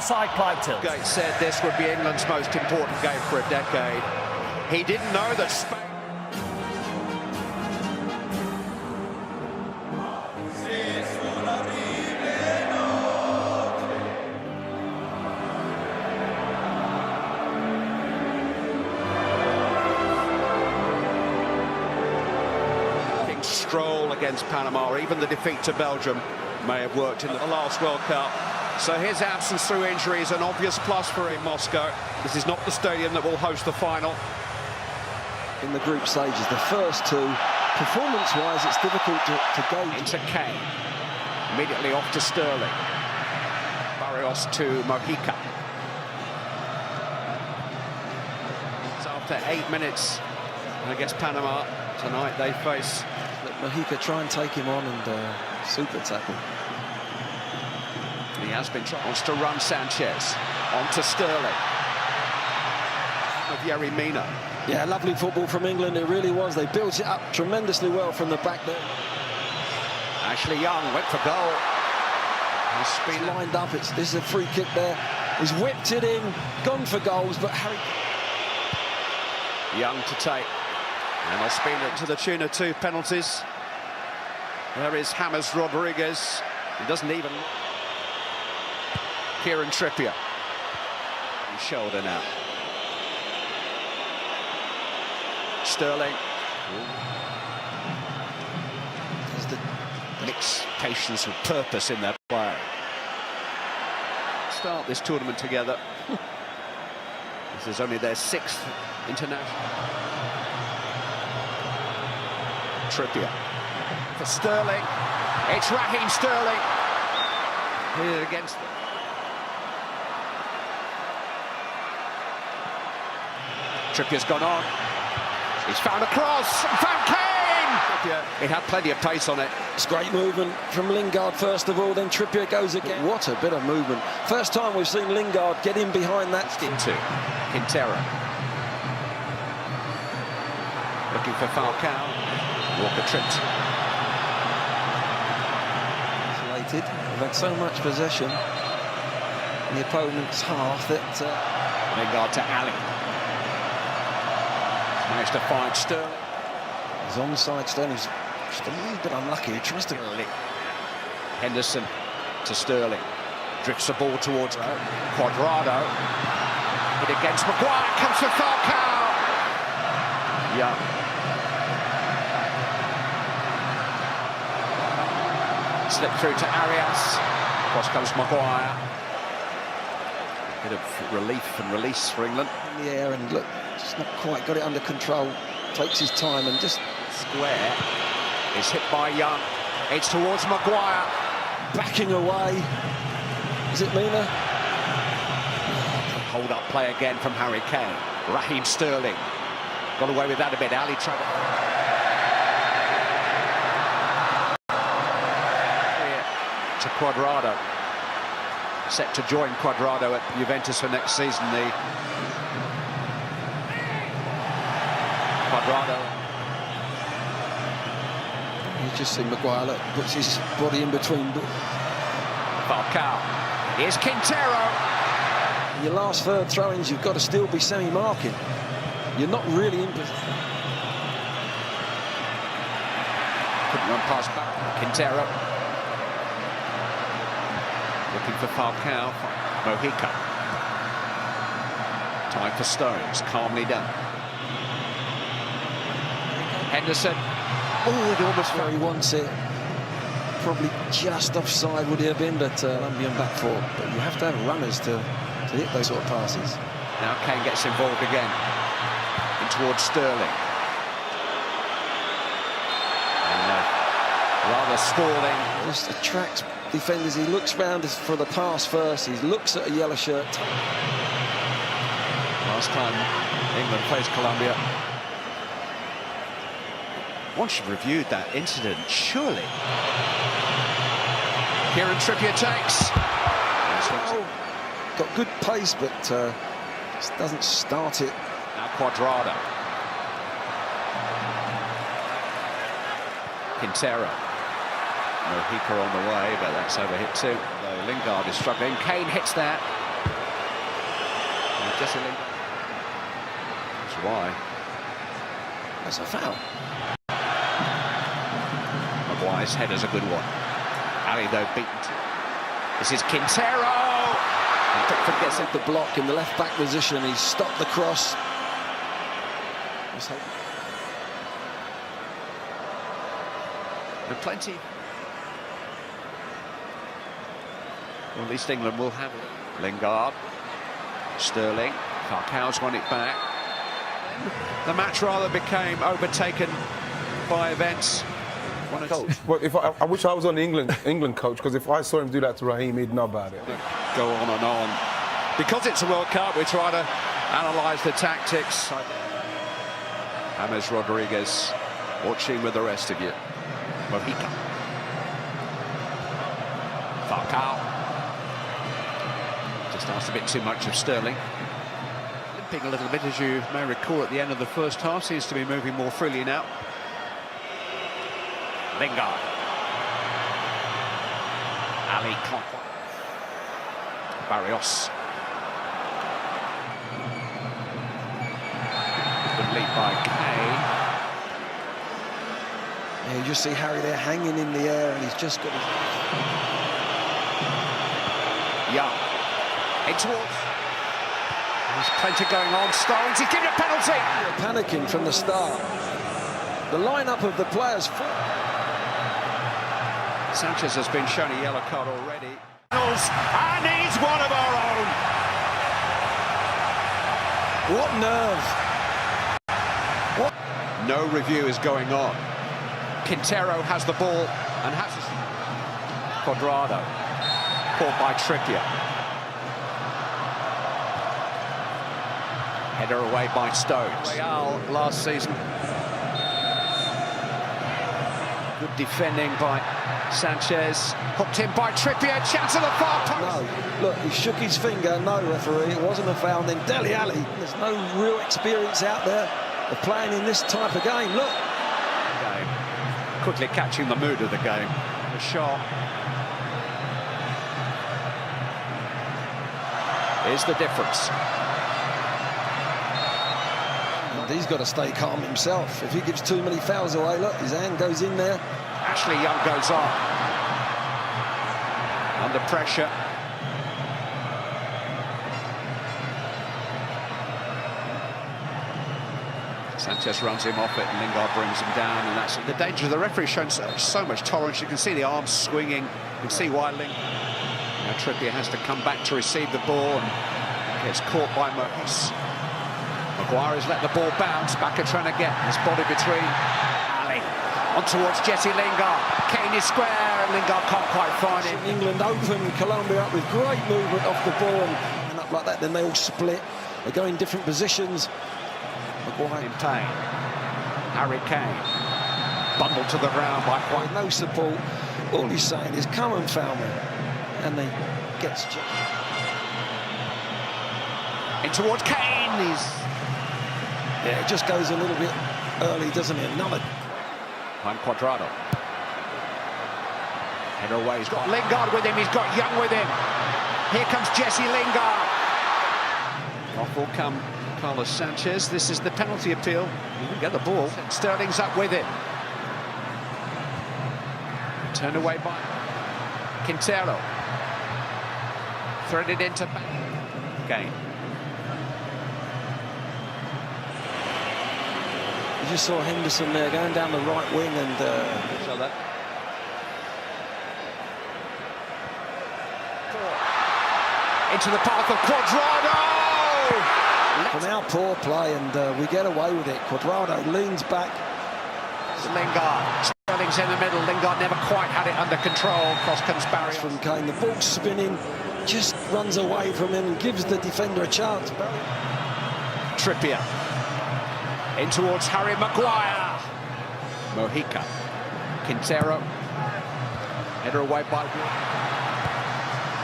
Side Clive Tilt. Gates said this would be England's most important game for a decade. He didn't know that Spain... Stroll against Panama, even the defeat to Belgium may have worked in the last World Cup. So his absence through injury is an obvious plus for him, Moscow. This is not the stadium that will host the final. In the group stages, the first two, performance-wise, it's difficult to gauge. Into Kane, immediately off to Sterling. Barrios to Mojica. It's after 8 minutes against Panama. Tonight they face... Let Mojica try and take him on and super tackle. He has been trying. Wants to run Sanchez. On to Sterling. Of Yerry Mina. Yeah, lovely football from England. It really was. They built it up tremendously well from the back there. Ashley Young went for goal. It's lined up. This is a free kick there. He's whipped it in, gone for goals, but Harry... Young to take. And Ospina to the tune of 2 penalties. There is James Rodriguez. He doesn't even... Kieran Trippier. His shoulder now. Sterling. There's the mixed patience and purpose in their play. Start this tournament together. This is only their 6th international. Trippier for Sterling. It's Raheem Sterling. Here against them. Trippier's gone on. He's found a cross and found Kane! It had plenty of pace on it. It's great movement from Lingard first of all, then Trippier goes again. What a bit of movement. First time we've seen Lingard get in behind that. Into Quintero. Looking for Falcao. Walker tripped. Isolated. They've had so much possession in the opponent's half that... Lingard to Ali. Managed to find Sterling. He's onside. Sterling's just a little bit unlucky. He tries to... Henderson to Sterling. Drifts the ball towards Cuadrado. Hit against Maguire. Comes for Falcao. Young. Slip through to Arias. Cross comes Maguire. Bit of relief and release for England. In the air and look, just not quite got it under control. Takes his time and just... Square is hit by Young. It's towards Maguire. Backing away. Is it Mina? Hold up play again from Harry Kane. Raheem Sterling. Got away with that a bit. Ali tried to Cuadrado. Set to join Cuadrado at Juventus for next season. The Cuadrado. You just see Maguire look, puts his body in between. Falcao. Here's Quintero. In your last third throw-ins, you've got to still be semi-marking. You're not really in position. Couldn't run past back. Quintero. Looking for Falcao. Mojica. Time for Stones. Calmly done. Henderson. Oh, he almost where he wants it. Probably just offside would he have been, but Colombian back four. But you have to have runners to hit those sort of passes. Now Kane gets involved again. And towards Sterling. And rather stalling. Just attracts defenders. He looks round for the pass first. He looks at a yellow shirt. Last time England faced Colombia. Once you've reviewed that incident, surely. Kieran Trippier takes. Oh, got good pace, but just doesn't start it. Now Cuadrado. Quintero. Mojica on the way, but that's overhit too. Lingard is struggling. Kane hits that. Jesse Lingard. That's why. That's a foul. Maguire's header's a good one. Ali, though, beaten. This is Quintero. Pickford gets at the block in the left-back position. He's stopped the cross. And plenty. Well, at least England will have it. Lingard, Sterling, Falcao's won it back. The match rather became overtaken by events. Coach. But if I wish I was on the England coach, because if I saw him do that to Raheem, he'd know about it. Go on and on. Because it's a World Cup, we try to analyse the tactics. James Rodriguez watching with the rest of you. Mojica. Falcao. Just asked a bit too much of Sterling. Limping a little bit, as you may recall, at the end of the first half. Seems to be moving more freely now. Lingard. Ali Conquo. Barrios. Good lead by Kane. Yeah, you just see Harry there hanging in the air, and he's just got his... Young. In towards. There's plenty going on. Stones, he's given a penalty. They're panicking from the start. The lineup of the players... Sanchez has been shown a yellow card already. And he's one of our own. What nerve. What? No review is going on. Quintero has the ball and has Cuadrado. Caught by Trippier. Header away by Stones. Real last season. Good defending by Sanchez. Hooked in by Trippier. Chance of the far post. No, look, he shook his finger. No, referee, it wasn't a foul. Then Dele Alli. There's no real experience out there of playing in this type of game. Look. Game. Quickly catching the mood of the game. The shot. Is the difference. And he's got to stay calm himself. If he gives too many fouls away, look, his hand goes in there. Ashley Young goes on. Under pressure. Sanchez runs him off it, and Lingard brings him down, and that's the danger. The referee's shown so much tolerance. You can see the arms swinging. You can see why now Trippier has to come back to receive the ball and gets caught by Mohis. Maguire has let the ball bounce. Baka trying to get his body between Ali. On towards Jesse Lingard. Kane is square, and Lingard can't quite find him. England open Colombia up with great movement off the ball, and up like that, then they all split. They go in different positions. Maguire in pain. Harry Kane. Bundled to the ground by White. No support. All he's saying is, come and foul me. And he gets... In towards Kane. Yeah, it just goes a little bit early, doesn't it? Another... Behind Cuadrado. Header away. He's got Lingard with him. He's got Young with him. Here comes Jesse Lingard. Off will come Carlos Sanchez. This is the penalty appeal. He can get the ball. Sterling's up with it. Turned away by Quintero. Threaded into Kane. You just saw Henderson there going down the right wing and... So that... Into the path of Cuadrado! From our poor play, and we get away with it. Cuadrado leans back. Lingard. Sterling's in the middle. Lingard never quite had it under control. Cross comes Barrios. From Kane, the ball spinning, just runs away from him and gives the defender a chance. Trippier. In towards Harry Maguire. Mojica. Quintero. Header away by...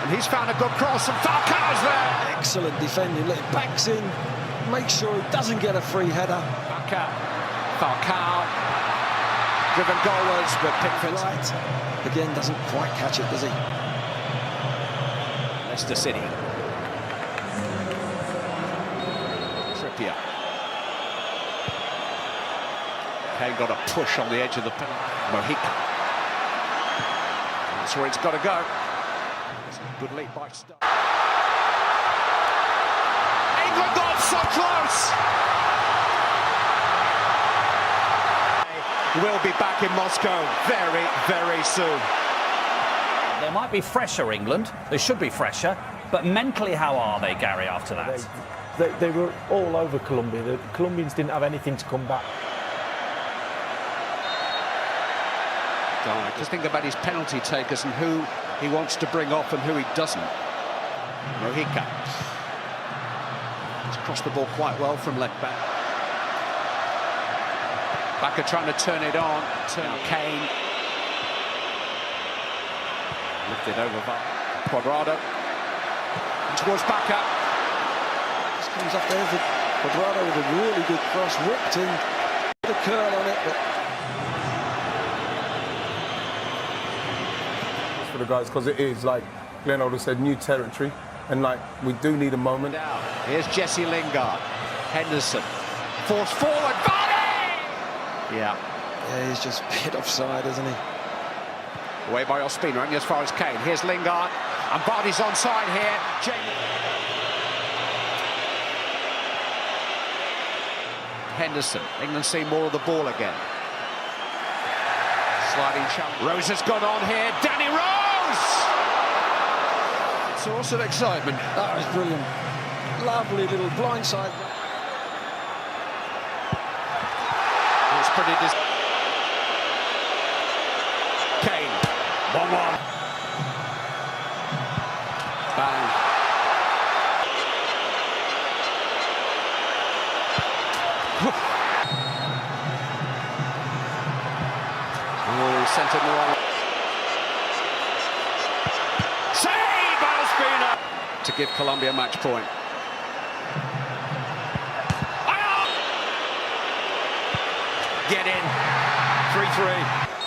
And he's found a good cross, and Falcao's there. Excellent defending. Look, it backs in, makes sure he doesn't get a free header. Falcao. Driven goalwards, but Pickford right. Again, doesn't quite catch it, does he? Leicester City. Trippier. Kane got a push on the edge of the penalty. Mojica. That's where it's got to go. It's a good lead by Stark. England got so close! We'll be back in Moscow very, very soon. They might be fresher, England. They should be fresher. But mentally, how are they, Gary, after that? They were all over Colombia. The Colombians didn't have anything to come back. Just think about his penalty takers and who he wants to bring off and who he doesn't. Mojica. He's crossed the ball quite well from left back. Bacca trying to turn it on. Kane. Lifted over by Cuadrado. And towards Bacca. Just comes up there for Cuadrado with a really good cross, whipped in, with a curl on it, but For the guys, because it is, like Glenn Older said, new territory, and like we do need a moment. Now, here's Jesse Lingard. Henderson. Forced forward. Vardy! Yeah. yeah, he's just a bit offside, isn't he? Away by Ospina, only as far as Kane. Here's Lingard. And Vardy's onside here. Henderson. England see more of the ball again. Sliding challenge. Rose has gone on here. Danny Rose! Source of excitement. That was brilliant. Lovely little blindside. It's pretty Kane. 1-1. Bang. Oh, he sent it the wrong. Save by Ospina! To give Colombia match point. Get in. 3-3.